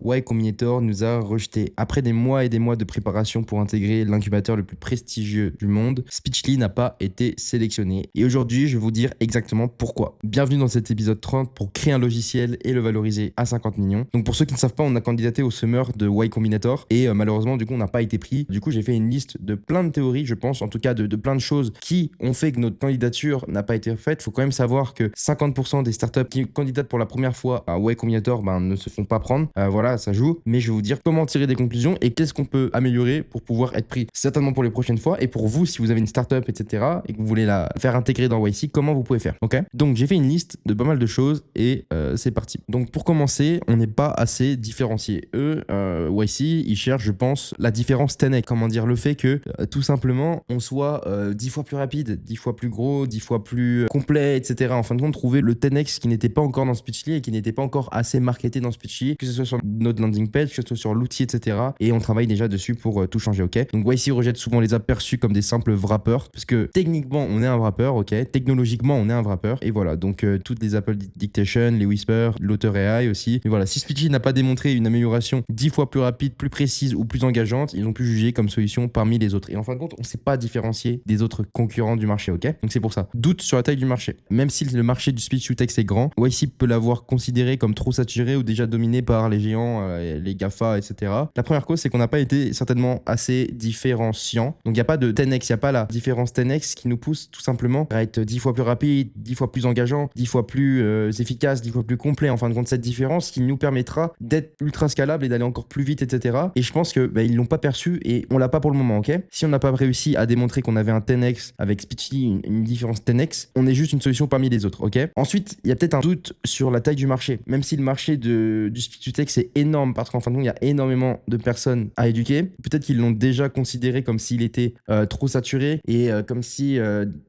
Y Combinator nous a rejeté. Après des mois et des mois de préparation pour intégrer l'incubateur le plus prestigieux du monde, Speechly n'a pas été sélectionné. Et aujourd'hui, je vais vous dire exactement pourquoi. Bienvenue dans cet épisode 30 pour créer un logiciel et le valoriser à 50 millions. Donc pour ceux qui ne savent pas, on a candidaté au Summer de Y Combinator et malheureusement, du coup, on n'a pas été pris. Du coup, j'ai fait une liste de plein de théories, je pense, en tout cas de plein de choses qui ont fait que notre candidature n'a pas été faite. Il faut quand même savoir que 50% des startups qui candidatent pour la première fois à Y Combinator ne se font pas prendre. Voilà, ça joue. Mais je vais vous dire comment tirer des conclusions et qu'est-ce qu'on peut améliorer pour pouvoir être pris. Certainement pour les prochaines fois. Et pour vous, si vous avez une startup, etc., et que vous voulez la faire intégrer dans YC, comment vous pouvez faire. Ok. Donc j'ai fait une liste de pas mal de choses et c'est parti. Donc pour commencer, on n'est pas assez différencié. Eux, YC, ils cherchent, je pense, la différence 10x. Comment dire, le fait que tout simplement on soit 10 fois plus rapide, 10 fois plus gros, 10 fois plus complet, etc. En fin de compte, trouver le 10x qui n'était pas encore dans Speechly et qui n'était pas encore assez marketé dans Speechly, que ce soit sur notre landing page, que ce soit sur l'outil, etc. Et on travaille déjà dessus pour tout changer, ok. Donc YC rejette souvent les aperçus comme des simples wrappers, parce que techniquement on est un wrapper, ok. Technologiquement on est un wrapper, et voilà. Donc toutes les Apple Dictation, les Whisper, l'Auteur AI aussi. Et voilà, si Speechly n'a pas démontré une amélioration 10 fois plus rapide, plus précise ou plus engageante, ils ont pu juger comme solution parmi les autres. Et en fin de compte, on ne s'est pas différencié des autres concurrents du marché, ok. Donc c'est pour ça. Doute sur la taille du marché. Même si le marché du speech to text est grand, YC peut l'avoir considéré comme trop saturé ou déjà dominé par les géants, les GAFA, etc. La première cause, c'est qu'on n'a pas été certainement assez différenciant. Donc il n'y a pas de 10x, il n'y a pas la différence 10x qui nous pousse tout simplement à être 10 fois plus rapide, 10 fois plus engageant, 10 fois plus efficace, 10 fois plus complet. En fin de compte, cette différence qui nous permettra d'être ultra scalable et d'aller encore plus vite, etc. Et je pense que ils l'ont pas perçu et on l'a pas pour le moment, ok. Si on n'a pas réussi à démontrer qu'on avait un 10x avec Speechly, une différence 10x, on est juste une solution parmi les autres, ok. Ensuite, il y a peut-être un doute sur la taille du marché. Même si le marché du speech to text est énorme, parce qu'en fin de compte, il y a énormément de personnes à éduquer, peut-être qu'ils l'ont déjà considéré comme s'il était trop saturé et comme si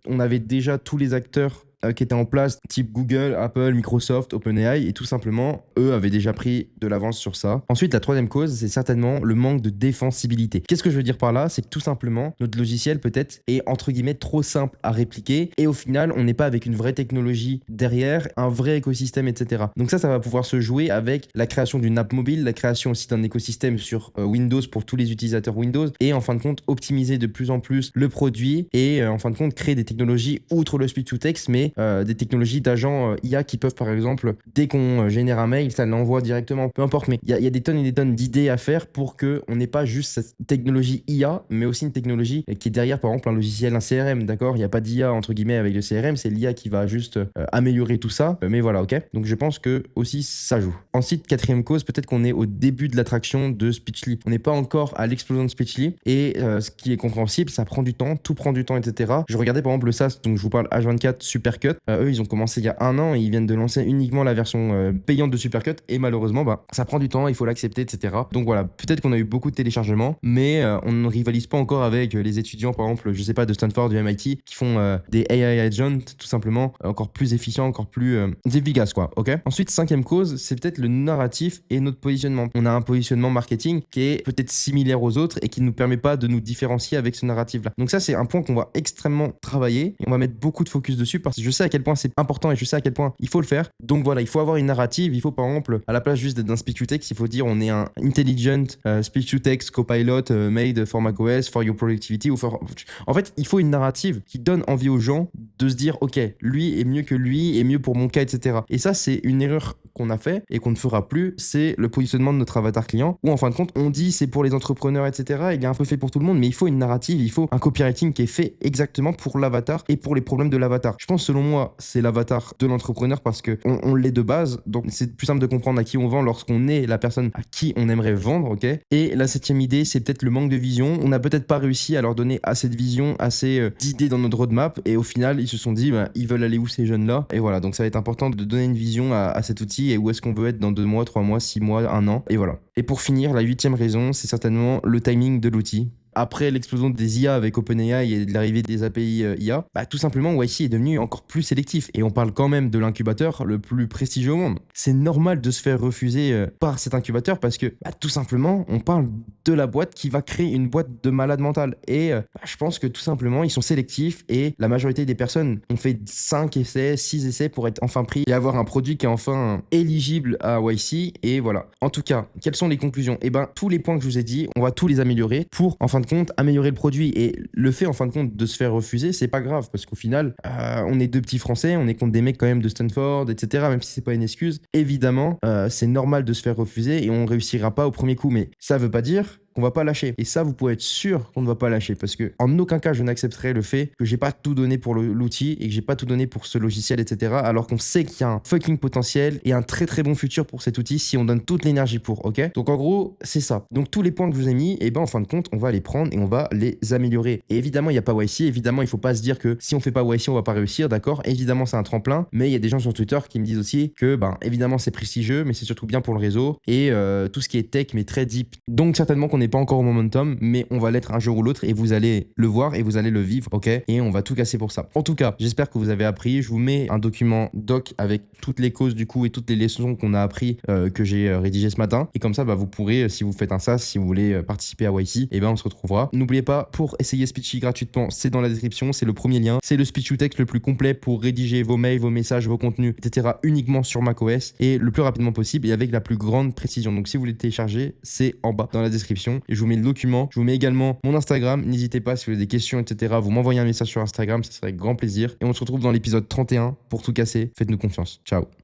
on avait déjà tous les acteurs qui étaient en place, type Google, Apple, Microsoft, OpenAI, et tout simplement, eux avaient déjà pris de l'avance sur ça. Ensuite, la troisième cause, c'est certainement le manque de défensibilité. Qu'est-ce que je veux dire par là? C'est que tout simplement, notre logiciel peut-être est entre guillemets trop simple à répliquer, et au final, on n'est pas avec une vraie technologie derrière, un vrai écosystème, etc. Donc ça va pouvoir se jouer avec la création d'une app mobile, la création aussi d'un écosystème sur Windows pour tous les utilisateurs Windows, et en fin de compte, optimiser de plus en plus le produit, et en fin de compte, créer des technologies outre le speech to text, mais des technologies d'agents IA qui peuvent par exemple, dès qu'on génère un mail, ça l'envoie directement, peu importe, mais il y a des tonnes et des tonnes d'idées à faire pour qu'on n'ait pas juste cette technologie IA, mais aussi une technologie qui est derrière, par exemple un logiciel, un CRM, d'accord. Il n'y a pas d'IA entre guillemets avec le CRM, c'est l'IA qui va juste améliorer tout ça, mais voilà, ok. Donc je pense que aussi ça joue. Ensuite, quatrième cause, peut-être qu'on est au début de l'attraction de Speechly, on n'est pas encore à l'explosion de Speechly, et ce qui est compréhensible, ça prend du temps, tout prend du temps, etc. Je regardais par exemple le SaaS, donc je vous parle H24 Supercut. Eux, ils ont commencé il y a un an et ils viennent de lancer uniquement la version payante de Supercut. Et malheureusement, ça prend du temps, il faut l'accepter, etc. Donc voilà, peut-être qu'on a eu beaucoup de téléchargements, mais on ne rivalise pas encore avec les étudiants, par exemple, je sais pas, de Stanford, du MIT, qui font des AI agents, tout simplement, encore plus efficients, encore plus efficaces, quoi. Ok. Ensuite, cinquième cause, c'est peut-être le narratif et notre positionnement. On a un positionnement marketing qui est peut-être similaire aux autres et qui ne nous permet pas de nous différencier avec ce narratif-là. Donc ça, c'est un point qu'on va extrêmement travailler et on va mettre beaucoup de focus dessus parce que je sais à quel point c'est important et je sais à quel point il faut le faire. Donc voilà, il faut avoir une narrative. Il faut par exemple, à la place juste d'être d'un speech to text, il faut dire on est un intelligent speech to text copilot made for macOS, for your productivity. En fait, il faut une narrative qui donne envie aux gens de se dire ok, lui est mieux que lui, est mieux pour mon cas, etc. Et ça, c'est une erreur qu'on a fait et qu'on ne fera plus, c'est le positionnement de notre avatar client où en fin de compte on dit c'est pour les entrepreneurs, etc. Il est un peu fait pour tout le monde, mais il faut une narrative, il faut un copywriting qui est fait exactement pour l'avatar et pour les problèmes de l'avatar. Je pense selon moi c'est l'avatar de l'entrepreneur parce que on l'est de base, donc c'est plus simple de comprendre à qui on vend lorsqu'on est la personne à qui on aimerait vendre, ok. Et la septième idée, c'est peut-être le manque de vision. On n'a peut-être pas réussi à leur donner assez de vision, assez d'idées dans notre roadmap et au final ils se sont dit ils veulent aller où ces jeunes là, et voilà. Donc ça va être important de donner une vision à cet outil et où est-ce qu'on veut être dans 2 mois, 3 mois, 6 mois, 1 an, et voilà. Et pour finir, la huitième raison, c'est certainement le timing de l'outil. après l'explosion des IA avec OpenAI et de l'arrivée des API IA, bah, tout simplement, YC est devenu encore plus sélectif. Et on parle quand même de l'incubateur le plus prestigieux au monde. C'est normal de se faire refuser par cet incubateur parce que, bah, tout simplement, on parle de la boîte qui va créer une boîte de malade mental. Et bah, je pense que tout simplement, ils sont sélectifs et la majorité des personnes ont fait 5 essais, 6 essais pour être enfin pris et avoir un produit qui est enfin éligible à YC. Et voilà. En tout cas, quelles sont les conclusions? Eh ben, tous les points que je vous ai dit, on va tous les améliorer pour, en fin de compte, améliorer le produit. Et le fait, en fin de compte, de se faire refuser, c'est pas grave parce qu'au final, on est deux petits Français, on est contre des mecs quand même de Stanford, etc. Même si c'est pas une excuse. Évidemment, c'est normal de se faire refuser et on réussira pas au premier coup. Mais ça veut pas dire qu'on va pas lâcher. Et ça, vous pouvez être sûr qu'on ne va pas lâcher parce que en aucun cas, je n'accepterai le fait que j'ai pas tout donné pour l'outil et que j'ai pas tout donné pour ce logiciel, etc. Alors qu'on sait qu'il y a un fucking potentiel et un très très bon futur pour cet outil si on donne toute l'énergie pour, ok? Donc en gros, c'est ça. Donc tous les points que je vous ai mis, et ben en fin de compte, on va les prendre et on va les améliorer. Et évidemment, il n'y a pas YC. Évidemment, il faut pas se dire que si on fait pas YC, on va pas réussir, d'accord? Évidemment, c'est un tremplin, mais il y a des gens sur Twitter qui me disent aussi que, ben évidemment, c'est prestigieux, mais c'est surtout bien pour le réseau et tout ce qui est tech, mais très deep. Donc certainement qu'on n'est pas encore au momentum, mais on va l'être un jour ou l'autre et vous allez le voir et vous allez le vivre, ok? Et on va tout casser pour ça. En tout cas, j'espère que vous avez appris. Je vous mets un document doc avec toutes les causes du coup et toutes les leçons qu'on a appris que j'ai rédigé ce matin. Et comme ça, bah, vous pourrez, si vous faites un SAS, si vous voulez participer à YC, et ben on se retrouvera. N'oubliez pas, pour essayer Speechy gratuitement, c'est dans la description, c'est le premier lien. C'est le Speech to Text le plus complet pour rédiger vos mails, vos messages, vos contenus, etc. uniquement sur macOS et le plus rapidement possible et avec la plus grande précision. Donc si vous voulez le télécharger, c'est en bas dans la description. Et je vous mets le document. Je vous mets également mon Instagram. N'hésitez pas si vous avez des questions, etc. Vous m'envoyez un message sur Instagram, ça serait avec grand plaisir. Et on se retrouve dans l'épisode 31 pour tout casser. Faites-nous confiance. Ciao.